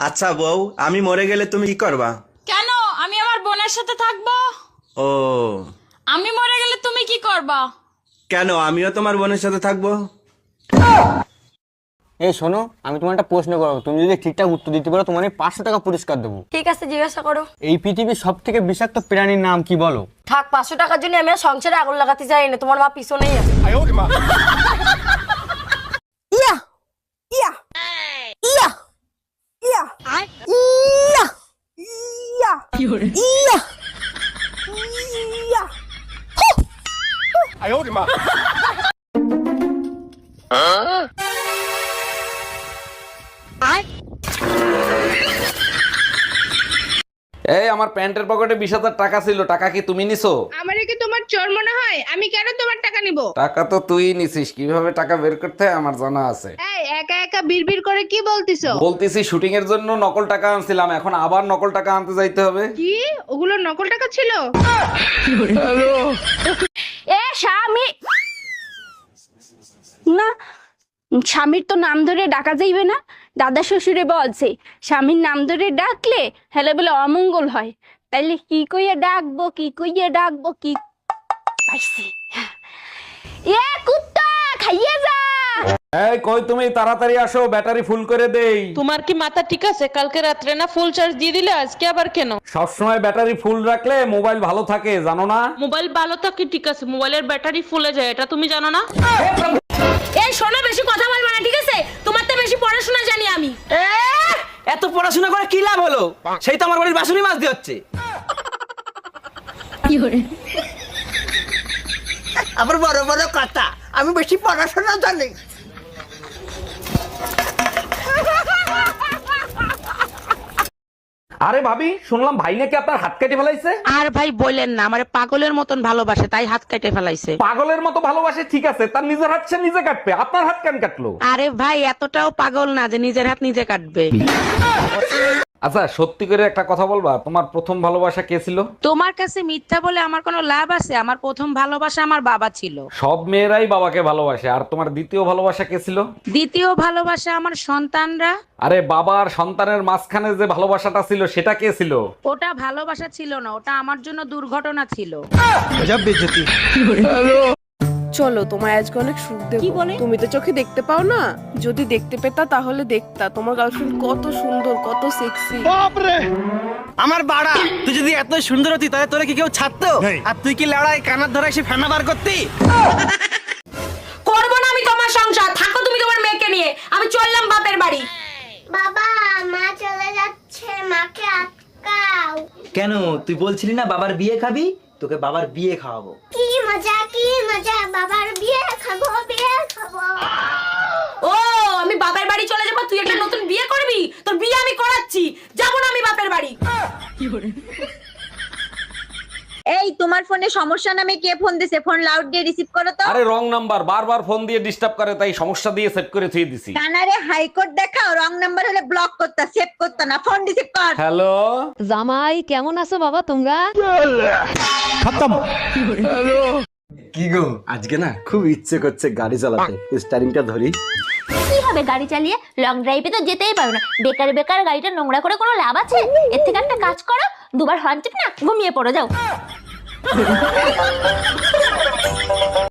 আচ্ছা বউ, আমি মরে গেলে তুমি কি করবা? কেন? আমি আমার বোনের সাথে থাকবো। ও, আমি মরে গেলে তুমি কি করবা? কেন আমিও তোমার বোনের সাথে থাকবো। এই শোনো, আমি তোমার একটা প্রশ্ন করবো, তুমি যদি ঠিকঠাক উত্তর দিতে পারো তোমার 500 টাকা পুরস্কার দেবো। ঠিক আছে, জিজ্ঞাসা করো। এই পৃথিবীর সব থেকে বিষাক্ত প্রাণীর নাম কি বলো? থাক, 500 টাকার জন্য আমি আর সংসারে আগুন লাগাতে চাই না। তোমার মা পিছনেই আছে। ইয়া ইয়া ইয়া ইয়া ইয়া ইয়া ইয়া ইয়া এই আমার প্যান্টের পকেটে 20,000 টাকা ছিল, টাকা কি তুমি নিছো? আমারে কি তোমার চোর মনে হয়? আমি কেন তোমার টাকা নিব? টাকা তো তুই নিছিস, কিভাবে টাকা বের করতে হয় আমার জানা আছে। এই একা একা বিড়বিড় করে কি বলতিছো? বলতেছি শুটিং এর জন্য নকল টাকা আনছিলাম, এখন আবার নকল টাকা আনতে যাইতে হবে। কি ওগুলো নকল টাকা ছিল? এ স্বামী না, স্বামীর তো নাম ধরে ডাকা যাইবে না। দাদা শ্বশুরে বলছে স্বামীর নাম ধরে ডাকলে হেলে বলে অমঙ্গল হয়। তাইলে কি কইয়া ডাকবো, কি কইয়া ডাকবো, কি পাইছি। এ কুত্তা খাইয়ে যা। এই কই তুমি, তাড়াতাড়ি আসো, ব্যাটারি ফুল করে দেই। তোমার কি মাথা ঠিক আছে? কালকে রাত্রে না ফুল চার্জ দিয়ে দিলে, আজকে আবার কেন? সবসময় ব্যাটারি ফুল রাখলে মোবাইল ভালো থাকে, জানো না? মোবাইল ভালো থাকে ঠিক আছে, মোবাইলের ব্যাটারি ফুলে যায়, এটা তুমি জানো না? এই শোনো, বেশি কথা বলবা না, ঠিক আছে? তোমার তো বেশি পড়াশোনা জানি আমি। এত পড়াশোনা করে কি লাভ হলো? সেই তো আমার বাড়ির বাসুনি মাছ দিয়ে হচ্ছে। আবার বড় বড় কথা, আমি বেশি পড়াশোনা জানি। আরে ভাবি, শুনলাম ভাই নাকি আপনার হাত কেটে ফেলাইছে। আর ভাই বললেন না, আমারে পাগলের মতন ভালোবাসে, তাই হাত কেটে ফেলাইছে। পাগলের মতো ভালোবাসে ঠিক আছে, তার নিজের হাত সে নিজে কাটবে, আপনার হাত কেন কাটলো? আরে ভাই এতটাও পাগল না যে নিজের হাত নিজে কাটবে। আচ্ছা সত্যি করে একটা কথা বলবা, তোমার প্রথম ভালোবাসা কে ছিল? তোমার কাছে মিথ্যা বলে আমার কোনো লাভ আছে? আমার প্রথম ভালোবাসা আমার বাবা ছিল। সব মেয়েরাই বাবাকে ভালোবাসে, আর তোমার দ্বিতীয় ভালোবাসা কে ছিল? দ্বিতীয় ভালোবাসা আমার সন্তানরা। আরে বাবা আর সন্তানের মাঝখানে যে ভালোবাসাটা ছিল সেটা কে ছিল? ওটা ভালোবাসা ছিল না, ওটা আমার জন্য দুর্ঘটনা ছিল। চলো, তোমায় আজকে অনেক সুখ দেব। তুমি তো চোখে দেখতে পাও না, যদি দেখতে পেতা তাহলে দেখতা তোমার গার্লফ্রেন্ড কত সুন্দর, কত সেক্সি। আমার বাড়া, তুই যদি এত সুন্দর হতি তাহলে তোরে কি কেউ ছাড়তো? আর তুই কি লড়াই কানার ধরে এসে ফেনা বার করতি? করবো না আমি তোমার সংসার, থাকো তুমি তোমার মেয়েকে নিয়ে। আমি চললাম বাপের বাড়ি। বাবা, মা চলে যাচ্ছে, মাকে আটকাও। কেন, তুই বলছিলি না বাবার বিয়ে খাবি? তোকে বাবার বিয়ে খাওয়াবো। কি মজা, কি মজা, বাবার বিয়ে খাবো, বিয়ে খাবো। ও, আমি বাপের বাড়ি চলে যাবো, তুই একটা নতুন বিয়ে করবি? তোর বিয়ে আমি করাচ্ছি, যাবো না আমি বাপের বাড়ি। এই তোমার ফোনে সমস্যা নামে কে ফোন দিছে? ফোন লাউড দিয়ে রিসিভ করো তো। আরে রং নাম্বার, বারবার ফোন দিয়ে ডিস্টার্ব করে, তাই সমস্যা দিয়ে সেট করে থুয়ে দিছি। কানারে হাইকোর্ট দেখাও, রং নাম্বার হলে ব্লক করতা, সেভ করতা না, ফোন রিসিভ কর। হ্যালো জামাই কেমন আছো বাবা তোমরা? কি গো, আজকে না খুব ইচ্ছে করছে গাড়ি চালাতে, স্টারিংটা ধরি। কি হবে গাড়ি চালিয়ে? লং ড্রাইভে তো যেতেই পারো না। বেকার বেকার গাড়িটা নোংরা করে কোনো লাভ আছে? এর থেকে একটা কাজ করো, দুবার হর্ন টিপে না ঘুমিয়ে পড়ো, যাও।